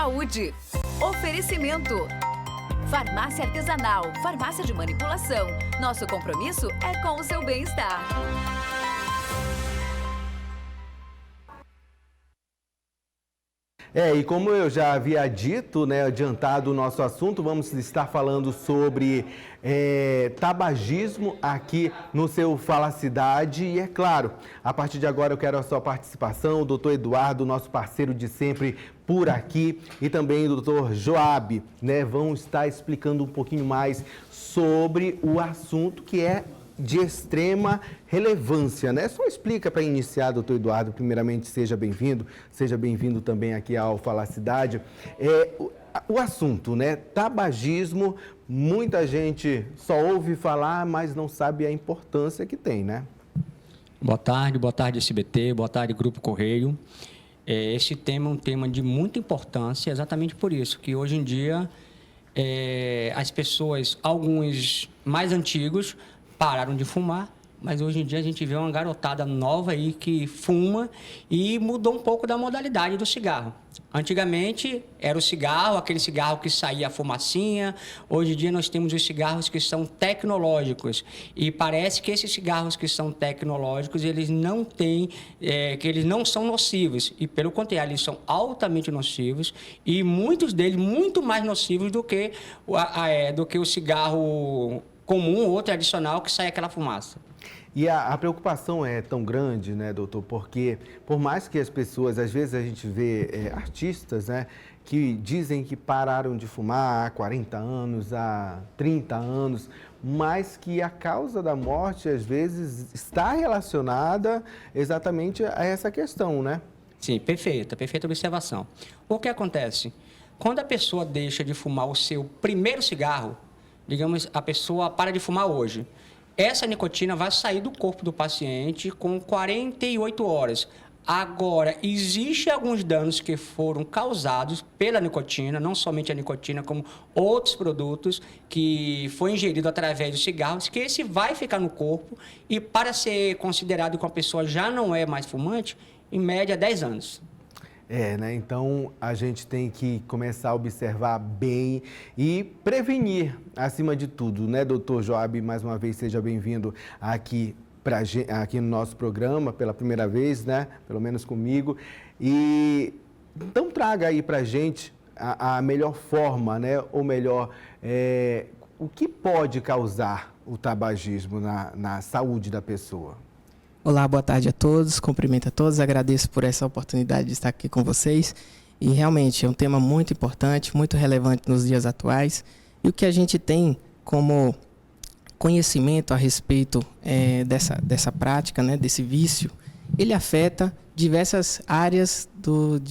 saúde. Oferecimento. Farmácia artesanal, farmácia de manipulação. Nosso compromisso é com o seu bem-estar. E como eu já havia dito, né, adiantado o nosso assunto, vamos estar falando sobre tabagismo aqui no seu Fala Cidade. E é claro, a partir de agora eu quero a sua participação, o doutor Eduardo, nosso parceiro de sempre por aqui, e também o doutor Joab, né, vão estar explicando um pouquinho mais sobre o assunto que é de extrema relevância, né? Só explica para iniciar, doutor Eduardo, primeiramente, seja bem-vindo também aqui ao Fala Cidade. O assunto, né? Tabagismo, muita gente só ouve falar, mas não sabe a importância que tem, né? Boa tarde SBT, boa tarde Grupo Correio. Esse tema é um tema de muita importância, exatamente por isso, que hoje em dia as pessoas, alguns mais antigos, pararam de fumar, mas hoje em dia a gente vê uma garotada nova aí que fuma e mudou um pouco da modalidade do cigarro. Antigamente era o cigarro, aquele cigarro que saía a fumacinha. Hoje em dia nós temos os cigarros que são tecnológicos e parece que esses cigarros que são tecnológicos, eles não têm, que eles não são nocivos e pelo contrário, eles são altamente nocivos e muitos deles muito mais nocivos do que o cigarro comum ou tradicional que sai aquela fumaça. E a preocupação é tão grande, né, doutor, porque por mais que as pessoas, às vezes a gente vê artistas, né, que dizem que pararam de fumar há 40 anos, há 30 anos, mas que a causa da morte, às vezes, está relacionada exatamente a essa questão, né? Sim, perfeita observação. O que acontece? Quando a pessoa deixa de fumar o seu primeiro cigarro, digamos, a pessoa para de fumar hoje. Essa nicotina vai sair do corpo do paciente com 48 horas. Agora, existem alguns danos que foram causados pela nicotina, não somente a nicotina, como outros produtos que foi ingerido através dos cigarros, que esse vai ficar no corpo e para ser considerado que uma pessoa já não é mais fumante, em média 10 anos. Né? Então, a gente tem que começar a observar bem e prevenir, acima de tudo, né, doutor Joab? Mais uma vez, seja bem-vindo aqui no nosso programa, pela primeira vez, né? Pelo menos comigo. E então, traga aí para a gente a melhor forma, né? Ou melhor, o que pode causar o tabagismo na saúde da pessoa? Olá, boa tarde a todos, cumprimento a todos, agradeço por essa oportunidade de estar aqui com vocês e realmente é um tema muito importante, muito relevante nos dias atuais e o que a gente tem como conhecimento a respeito dessa prática, né, desse vício, ele afeta diversas áreas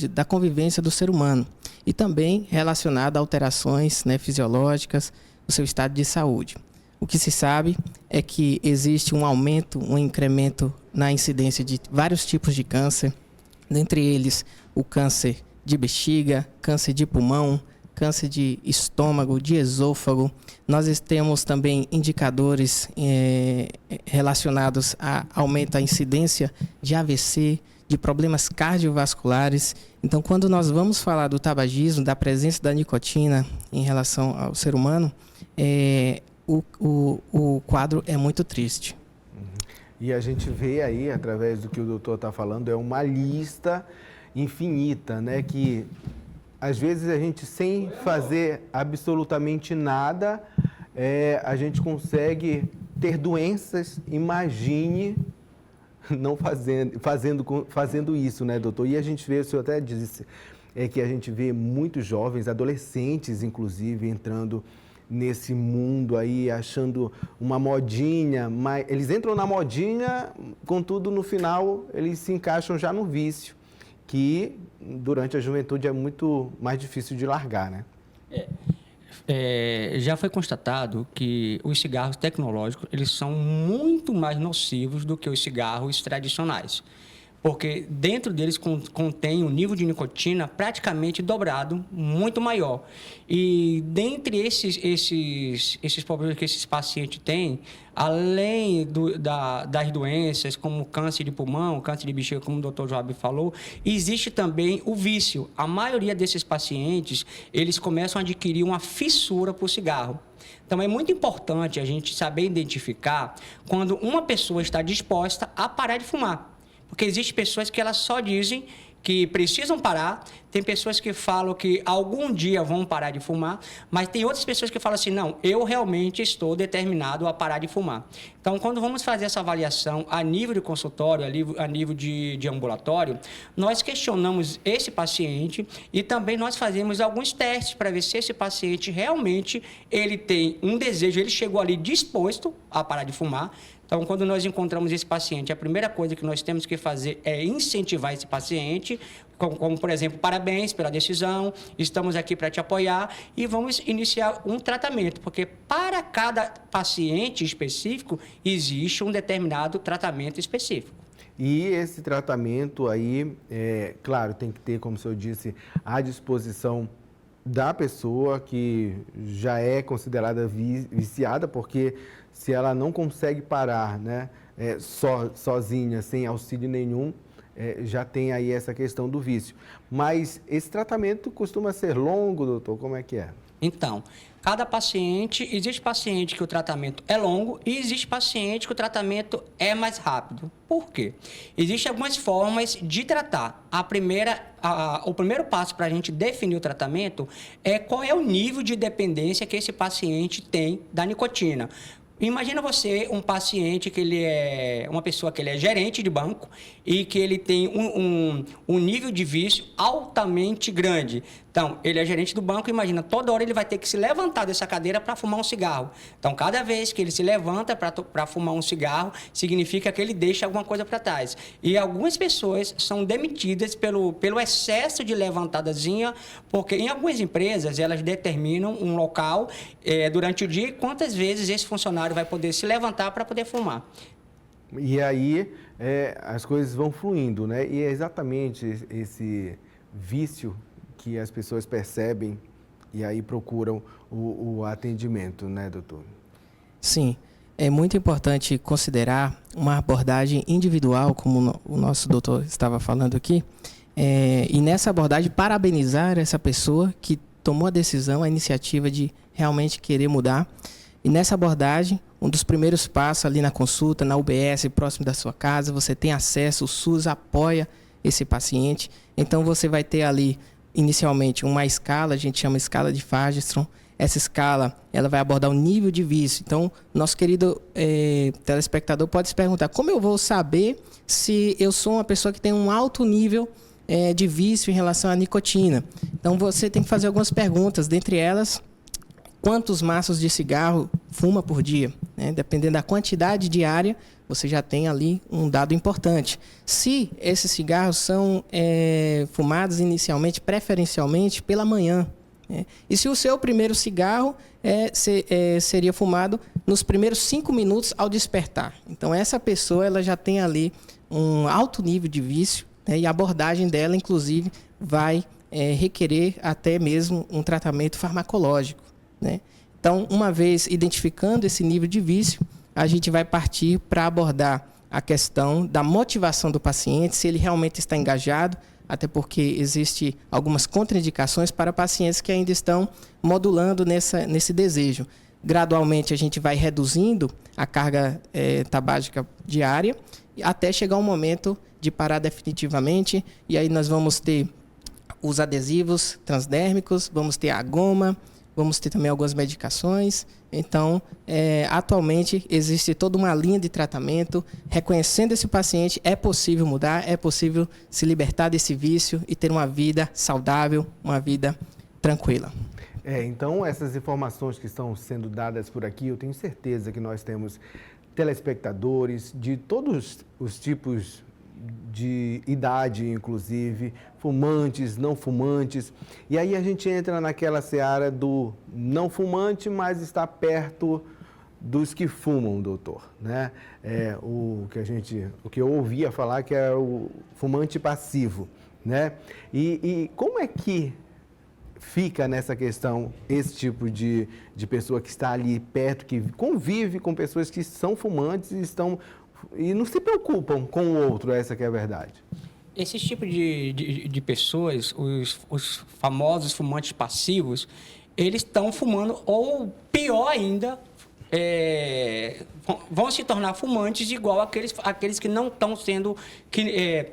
da convivência do ser humano e também relacionado a alterações, né, fisiológicas do seu estado de saúde. O que se sabe é que existe um aumento, um incremento na incidência de vários tipos de câncer, dentre eles o câncer de bexiga, câncer de pulmão, câncer de estômago, de esôfago. Nós temos também indicadores relacionados a aumento da incidência de AVC, de problemas cardiovasculares. Então, quando nós vamos falar do tabagismo, da presença da nicotina em relação ao ser humano, o quadro é muito triste. E a gente vê aí, através do que o doutor está falando, é uma lista infinita, né? Que às vezes a gente, sem fazer absolutamente nada, a gente consegue ter doenças. Imagine não fazendo isso, né, doutor? E a gente vê, o senhor até disse, que a gente vê muitos jovens, adolescentes, inclusive, entrando nesse mundo aí, achando uma modinha, mas eles entram na modinha, contudo, no final, eles se encaixam já no vício, que durante a juventude é muito mais difícil de largar, né? Já foi constatado que os cigarros tecnológicos, eles são muito mais nocivos do que os cigarros tradicionais. porque dentro deles contém um nível de nicotina praticamente dobrado, muito maior. E dentre esses problemas que esses pacientes têm, além das doenças como câncer de pulmão, câncer de bexiga, como o Dr. Joab falou, existe também o vício. A maioria desses pacientes, eles começam a adquirir uma fissura por cigarro. Então, é muito importante a gente saber identificar quando uma pessoa está disposta a parar de fumar. Porque existem pessoas que elas só dizem que precisam parar, tem pessoas que falam que algum dia vão parar de fumar, mas tem outras pessoas que falam assim, não, eu realmente estou determinado a parar de fumar. Então, quando vamos fazer essa avaliação a nível de consultório, a nível de ambulatório, nós questionamos esse paciente e também nós fazemos alguns testes para ver se esse paciente realmente ele tem um desejo, ele chegou ali disposto a parar de fumar. Então, quando nós encontramos esse paciente, a primeira coisa que nós temos que fazer é incentivar esse paciente, como por exemplo, parabéns pela decisão, estamos aqui para te apoiar e vamos iniciar um tratamento, porque para cada paciente específico, existe um determinado tratamento específico. E esse tratamento aí, claro, tem que ter, como o senhor disse, à disposição da pessoa que já é considerada viciada, porque se ela não consegue parar, né, sozinha, sem auxílio nenhum, já tem aí essa questão do vício. Mas esse tratamento costuma ser longo, doutor? Como é que é? Então, cada paciente, existe paciente que o tratamento é longo e existe paciente que o tratamento é mais rápido. Por quê? Existem algumas formas de tratar. O primeiro passo para a gente definir o tratamento é qual é o nível de dependência que esse paciente tem da nicotina. Imagina você um paciente que ele é uma pessoa que ele é gerente de banco e que ele tem um nível de vício altamente grande. Então, ele é gerente do banco, imagina, toda hora ele vai ter que se levantar dessa cadeira para fumar um cigarro. Então, cada vez que ele se levanta para fumar um cigarro, significa que ele deixa alguma coisa para trás. E algumas pessoas são demitidas pelo excesso de levantadazinha, porque em algumas empresas, elas determinam um local durante o dia e quantas vezes esse funcionário vai poder se levantar para poder fumar. E aí, as coisas vão fluindo, né? E é exatamente esse vício que as pessoas percebem e aí procuram o atendimento, né, doutor? Sim, é muito importante considerar uma abordagem individual, como o nosso doutor estava falando aqui, e nessa abordagem parabenizar essa pessoa que tomou a decisão, a iniciativa de realmente querer mudar. E nessa abordagem, um dos primeiros passos ali na consulta, na UBS, próximo da sua casa, você tem acesso, o SUS apoia esse paciente, então você vai ter ali inicialmente uma escala, a gente chama escala de Fagerstrom. Essa escala ela vai abordar o nível de vício. Então, nosso querido telespectador pode se perguntar, como eu vou saber se eu sou uma pessoa que tem um alto nível de vício em relação à nicotina? Então, você tem que fazer algumas perguntas, dentre elas, quantos maços de cigarro fuma por dia? Dependendo da quantidade diária, você já tem ali um dado importante. Se esses cigarros são fumados inicialmente, preferencialmente, pela manhã, e se o seu primeiro cigarro seria fumado nos primeiros 5 minutos ao despertar. Então, essa pessoa ela já tem ali um alto nível de vício, e a abordagem dela, inclusive, vai requerer até mesmo um tratamento farmacológico. Então, uma vez identificando esse nível de vício, a gente vai partir para abordar a questão da motivação do paciente, se ele realmente está engajado, até porque existem algumas contraindicações para pacientes que ainda estão modulando nesse desejo. Gradualmente, a gente vai reduzindo a carga tabágica diária, até chegar um momento de parar definitivamente, e aí nós vamos ter os adesivos transdérmicos, vamos ter a goma, vamos ter também algumas medicações. Então, atualmente, existe toda uma linha de tratamento. Reconhecendo esse paciente, é possível mudar, é possível se libertar desse vício e ter uma vida saudável, uma vida tranquila. Então, essas informações que estão sendo dadas por aqui, eu tenho certeza que nós temos telespectadores de todos os tipos de idade, inclusive, fumantes, não fumantes. E aí a gente entra naquela seara do não fumante, mas está perto dos que fumam, doutor, né? O que eu ouvia falar que é o fumante passivo, né? E como é que fica nessa questão esse tipo de pessoa que está ali perto, que convive com pessoas que são fumantes e não se preocupam com o outro, essa que é a verdade? Esse tipo de pessoas, os famosos fumantes passivos, eles estão fumando, ou pior ainda, vão se tornar fumantes igual aqueles que não estão sendo...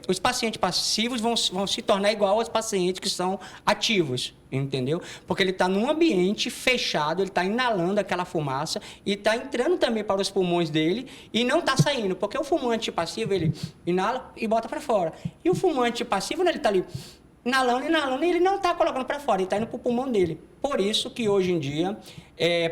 os pacientes passivos vão se tornar igual aos pacientes que são ativos, entendeu? Porque ele está num ambiente fechado, ele está inalando aquela fumaça e está entrando também para os pulmões dele e não está saindo, porque o fumante passivo, ele inala e bota para fora. E o fumante passivo, ele está ali inalando, e ele não está colocando para fora, ele está indo para o pulmão dele. Por isso que hoje em dia,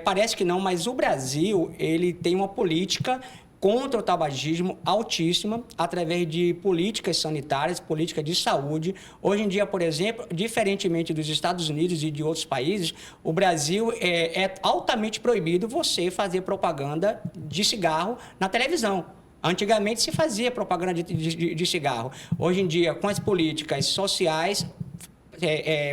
parece que não, mas o Brasil, ele tem uma política contra o tabagismo altíssima, através de políticas sanitárias, políticas de saúde. Hoje em dia, por exemplo, diferentemente dos Estados Unidos e de outros países, o Brasil é altamente proibido você fazer propaganda de cigarro na televisão. Antigamente se fazia propaganda de cigarro. Hoje em dia, com as políticas sociais,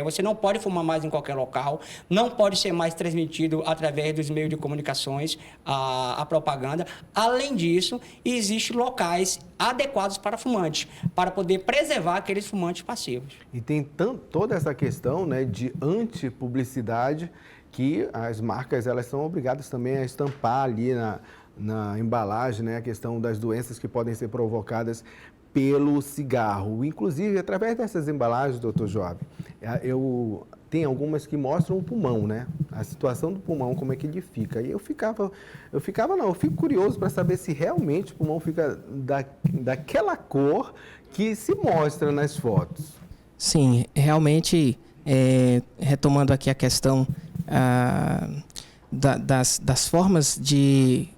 você não pode fumar mais em qualquer local, não pode ser mais transmitido através dos meios de comunicações a propaganda. Além disso, existem locais adequados para fumantes, para poder preservar aqueles fumantes passivos. E tem toda essa questão, né, de antipublicidade que as marcas elas são obrigadas também a estampar ali na embalagem, né, a questão das doenças que podem ser provocadas pelo cigarro. Inclusive, através dessas embalagens, doutor Joab, tem algumas que mostram o pulmão, né? A situação do pulmão, como é que ele fica. E eu fico curioso para saber se realmente o pulmão fica daquela cor que se mostra nas fotos. Sim, realmente, retomando aqui a questão das formas de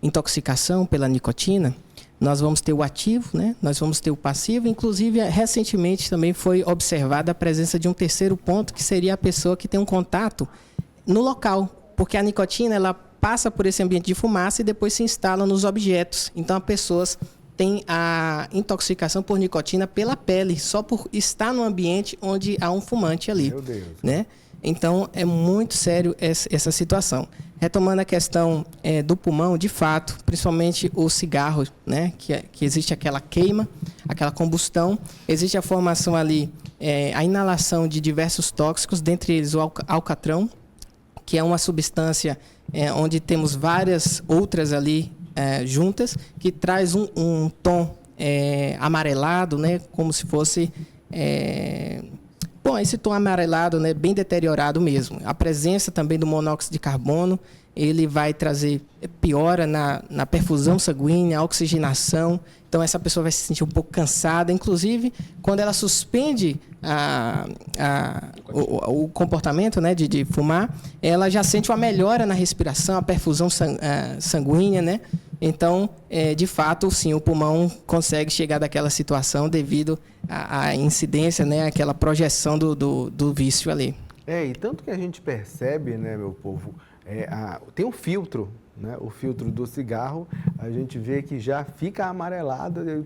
intoxicação pela nicotina, nós vamos ter o ativo, né? Nós vamos ter o passivo. Inclusive, recentemente também foi observada a presença de um terceiro ponto, que seria a pessoa que tem um contato no local, porque a nicotina ela passa por esse ambiente de fumaça e depois se instala nos objetos. Então, as pessoas têm a intoxicação por nicotina pela pele, só por estar no ambiente onde há um fumante ali. Meu Deus. Né? Então, é muito sério essa situação. Retomando a questão do pulmão, de fato, principalmente o cigarro, né, que existe aquela queima, aquela combustão, existe a formação ali, a inalação de diversos tóxicos, dentre eles o alcatrão, que é uma substância onde temos várias outras ali juntas, que traz um tom amarelado, né, como se fosse... esse tom amarelado, né, bem deteriorado mesmo. A presença também do monóxido de carbono, ele vai trazer piora na perfusão sanguínea, a oxigenação. Então, essa pessoa vai se sentir um pouco cansada. Inclusive, quando ela suspende o comportamento, né, de fumar, ela já sente uma melhora na respiração, a perfusão sanguínea, né? Então, de fato, sim, o pulmão consegue chegar daquela situação devido à incidência, né, aquela projeção do vício ali. E tanto que a gente percebe, né, meu povo, tem um filtro, né, o filtro do cigarro, a gente vê que já fica amarelado,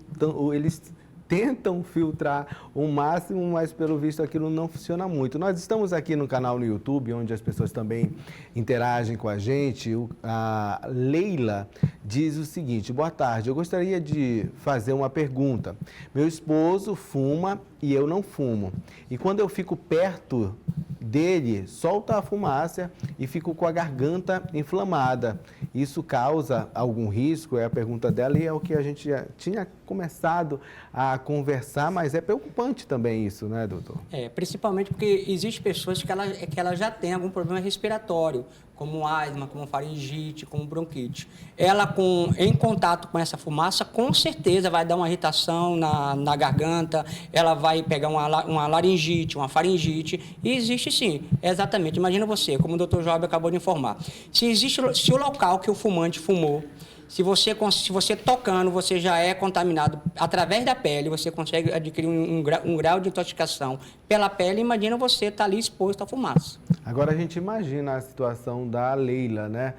eles tentam filtrar o máximo, mas pelo visto aquilo não funciona muito. Nós estamos aqui no canal no YouTube, onde as pessoas também interagem com a gente. A Leila diz o seguinte: boa tarde, eu gostaria de fazer uma pergunta. Meu esposo fuma e eu não fumo. E quando eu fico perto dele, solta a fumaça e fico com a garganta inflamada. Isso causa algum risco? É a pergunta dela e é o que a gente já tinha começado a conversar, mas é preocupante também isso, né, doutor? Principalmente porque existem pessoas que ela já tem algum problema respiratório, como asma, como faringite, como bronquite. Ela, em contato com essa fumaça, com certeza vai dar uma irritação na garganta, ela vai pegar uma laringite, uma faringite, e existe sim, exatamente. Imagina você, como o doutor Joab acabou de informar, se o local que o fumante fumou, Se você tocando, você já é contaminado através da pele, você consegue adquirir um grau de intoxicação pela pele, imagina você estar ali exposto à fumaça. Agora a gente imagina a situação da Leila, né?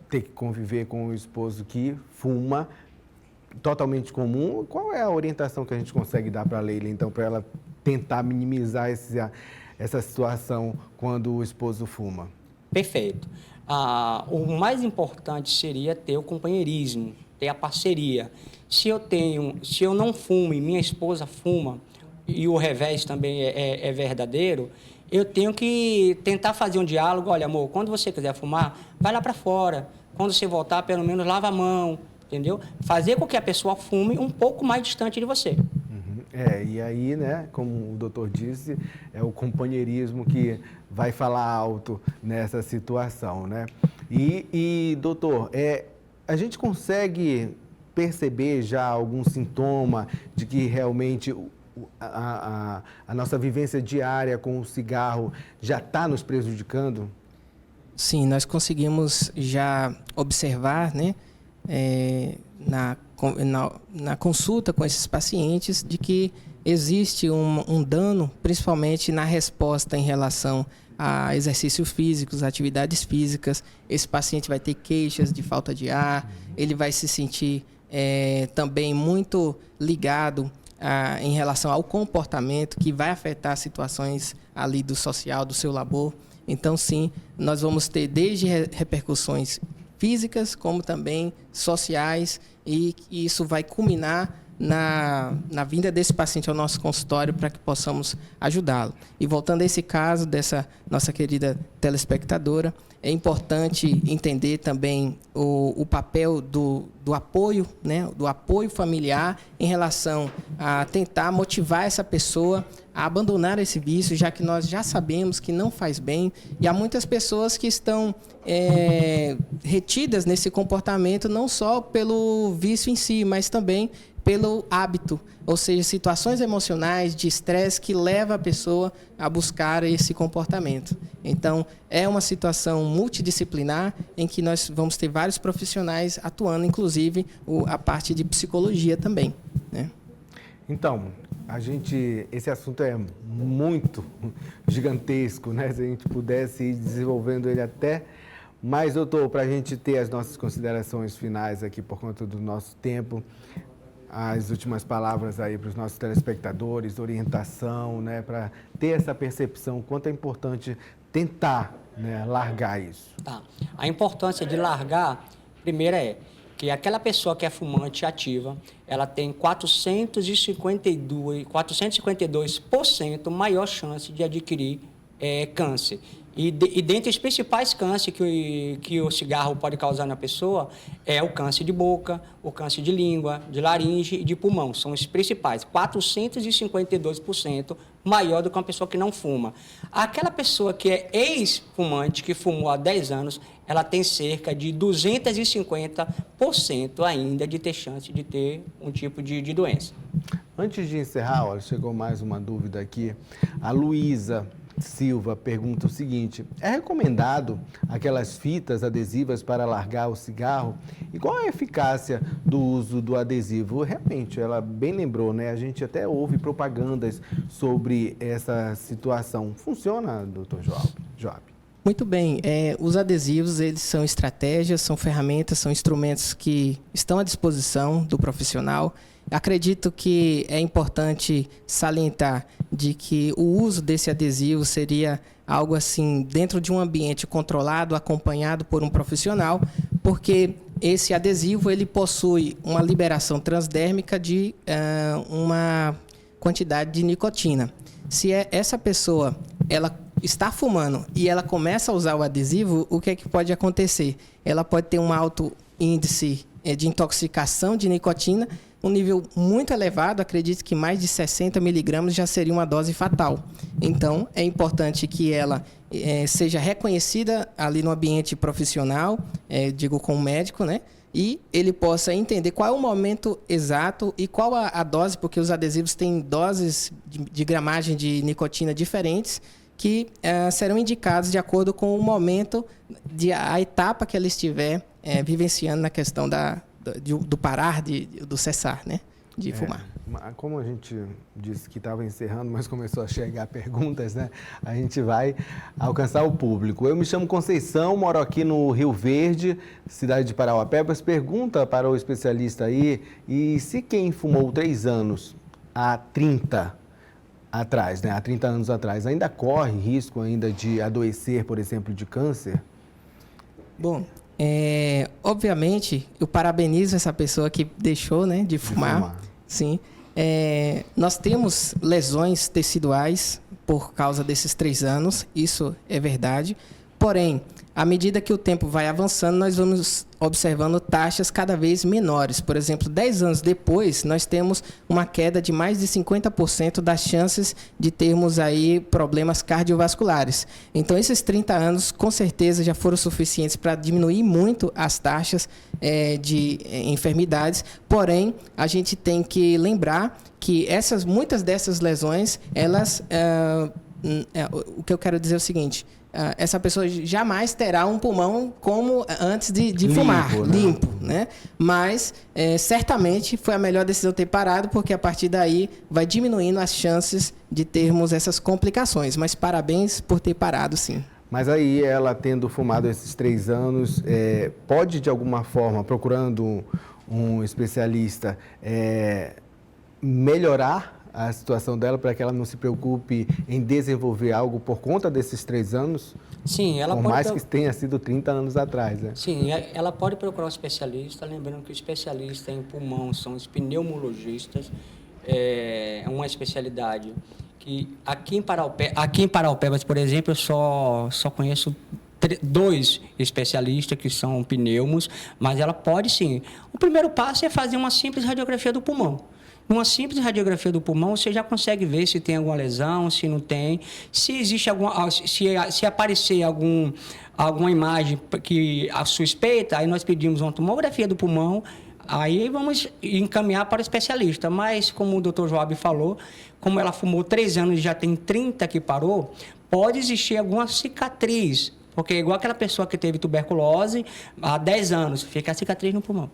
Ter que conviver com o esposo que fuma, totalmente comum. Qual é a orientação que a gente consegue dar para a Leila, então, para ela tentar minimizar essa situação quando o esposo fuma? Perfeito. O mais importante seria ter o companheirismo, ter a parceria. Se eu não fumo e minha esposa fuma, e o revés também é verdadeiro, eu tenho que tentar fazer um diálogo. Olha, amor, quando você quiser fumar, vai lá para fora. Quando você voltar, pelo menos lava a mão, entendeu? Fazer com que a pessoa fume um pouco mais distante de você. E aí, né, como o doutor disse, é o companheirismo que vai falar alto nessa situação, né? E doutor, a gente consegue perceber já algum sintoma de que realmente a nossa vivência diária com o cigarro já está nos prejudicando? Sim, nós conseguimos já observar, né, na consulta com esses pacientes, de que existe um dano, principalmente na resposta em relação a exercícios físicos, atividades físicas. Esse paciente vai ter queixas de falta de ar, ele vai se sentir também muito ligado em relação ao comportamento, que vai afetar situações ali do social, do seu labor. Então, sim, nós vamos ter desde repercussões físicas, como também sociais, e isso vai culminar na vinda desse paciente ao nosso consultório para que possamos ajudá-lo. E voltando a esse caso dessa nossa querida telespectadora, é importante entender também o papel do apoio, né, do apoio familiar em relação a tentar motivar essa pessoa a abandonar esse vício, já que nós já sabemos que não faz bem, e há muitas pessoas que estão retidas nesse comportamento, não só pelo vício em si, mas também pelo hábito, ou seja, situações emocionais de estresse que leva a pessoa a buscar esse comportamento. Então, é uma situação multidisciplinar em que nós vamos ter vários profissionais atuando, inclusive a parte de psicologia também, né? Então, esse assunto é muito gigantesco, né? Se a gente pudesse ir desenvolvendo ele até. Mas, doutor, para a gente ter as nossas considerações finais aqui por conta do nosso tempo, as últimas palavras aí para os nossos telespectadores, orientação, né, para ter essa percepção, quanto é importante tentar, né, largar isso. Tá. A importância de largar, primeiro, é que aquela pessoa que é fumante ativa, ela tem 452% maior chance de adquirir câncer. E dentre os principais cânceres que o cigarro pode causar na pessoa é o câncer de boca, o câncer de língua, de laringe e de pulmão. São os principais, 452% maior do que uma pessoa que não fuma. Aquela pessoa que é ex-fumante, que fumou há 10 anos, ela tem cerca de 250% ainda de ter chance de ter um tipo de doença. Antes de encerrar, olha, chegou mais uma dúvida aqui. A Luísa Silva pergunta o seguinte: é recomendado aquelas fitas adesivas para largar o cigarro? E qual a eficácia do uso do adesivo? Realmente, ela bem lembrou, né? A gente até ouve propagandas sobre essa situação. Funciona, doutor Joab? Muito bem. Os adesivos, eles são estratégias, são ferramentas, são instrumentos que estão à disposição do profissional. Acredito que é importante salientar de que o uso desse adesivo seria algo assim dentro de um ambiente controlado, acompanhado por um profissional, porque esse adesivo ele possui uma liberação transdérmica de uma quantidade de nicotina. Se essa pessoa ela está fumando e ela começa a usar o adesivo, o que é que pode acontecer? Ela pode ter um alto índice de intoxicação de nicotina, um nível muito elevado, acredito que mais de 60 miligramas já seria uma dose fatal. Então, é importante que ela seja reconhecida ali no ambiente profissional, digo com o médico, né? E ele possa entender qual é o momento exato e qual a dose, porque os adesivos têm doses de gramagem de nicotina diferentes, que serão indicados de acordo com o momento, a etapa que ela estiver vivenciando na questão do parar, do cessar, né, de fumar. Como a gente disse que estava encerrando, mas começou a chegar perguntas, né? A gente vai alcançar o público. Eu me chamo Conceição, moro aqui no Rio Verde, cidade de Parauapebas. Pergunta para o especialista aí, e se quem fumou 3 anos há 30 atrás, né? Há 30 anos atrás, ainda corre risco ainda de adoecer, por exemplo, de câncer? Bom, obviamente, eu parabenizo essa pessoa que deixou, né, de fumar. Sim. Nós temos lesões teciduais por causa desses 3 anos, isso é verdade. Porém, à medida que o tempo vai avançando, nós vamos observando taxas cada vez menores. Por exemplo, 10 anos depois, nós temos uma queda de mais de 50% das chances de termos aí problemas cardiovasculares. Então, esses 30 anos, com certeza, já foram suficientes para diminuir muito as taxas de enfermidades. Porém, a gente tem que lembrar que muitas dessas lesões, o que eu quero dizer é o seguinte: essa pessoa jamais terá um pulmão como antes de fumar, limpo, né? Mas certamente foi a melhor decisão ter parado, porque a partir daí vai diminuindo as chances de termos essas complicações. Mas parabéns por ter parado, sim. Mas aí ela tendo fumado esses 3 anos, pode de alguma forma, procurando um especialista, melhorar a situação dela para que ela não se preocupe em desenvolver algo por conta desses 3 anos? Sim, ela por mais que tenha sido 30 anos atrás, né? Sim, ela pode procurar um especialista, lembrando que o especialista em pulmão são os pneumologistas, é uma especialidade que aqui em Parauapebas, por exemplo, eu só conheço 2 especialistas que são pneumos, mas ela pode sim. O primeiro passo é fazer uma simples radiografia do pulmão. Numa simples radiografia do pulmão, você já consegue ver se tem alguma lesão, se não tem, se existe se aparecer alguma imagem que a suspeita, aí nós pedimos uma tomografia do pulmão, aí vamos encaminhar para o especialista. Mas, como o Dr. Joab falou, como ela fumou 3 anos e já tem 30 que parou, pode existir alguma cicatriz, porque é igual aquela pessoa que teve tuberculose há 10 anos, fica a cicatriz no pulmão.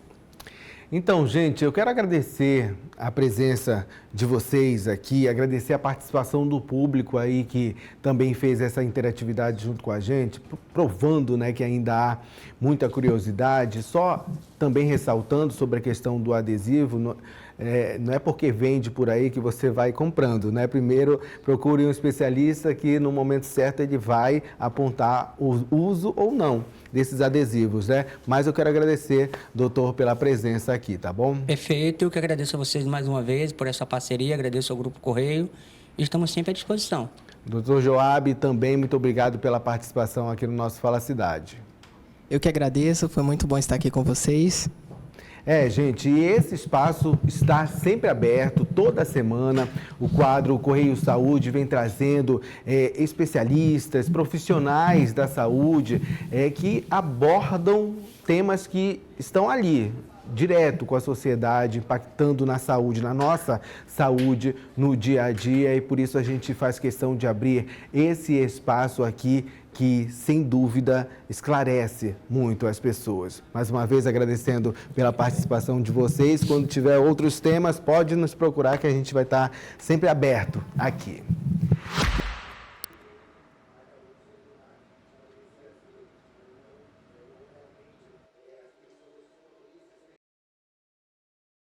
Então, gente, eu quero agradecer a presença de vocês aqui, agradecer a participação do público aí que também fez essa interatividade junto com a gente, provando, né, que ainda há muita curiosidade. Só também ressaltando sobre a questão do adesivo, não é porque vende por aí que você vai comprando, né? Primeiro, procure um especialista que no momento certo ele vai apontar o uso ou não desses adesivos, né? Mas eu quero agradecer, doutor, pela presença aqui, tá bom? Perfeito, eu que agradeço a vocês mais uma vez por essa parceria, agradeço ao Grupo Correio e estamos sempre à disposição. Doutor Joab, também muito obrigado pela participação aqui no nosso Fala Cidade. Eu que agradeço, foi muito bom estar aqui com vocês. Gente, e esse espaço está sempre aberto, toda semana. O quadro Correio Saúde vem trazendo especialistas, profissionais da saúde que abordam temas que estão ali, direto com a sociedade, impactando na saúde, na nossa saúde, no dia a dia. E por isso a gente faz questão de abrir esse espaço aqui, que, sem dúvida, esclarece muito as pessoas. Mais uma vez, agradecendo pela participação de vocês. Quando tiver outros temas, pode nos procurar que a gente vai estar sempre aberto aqui.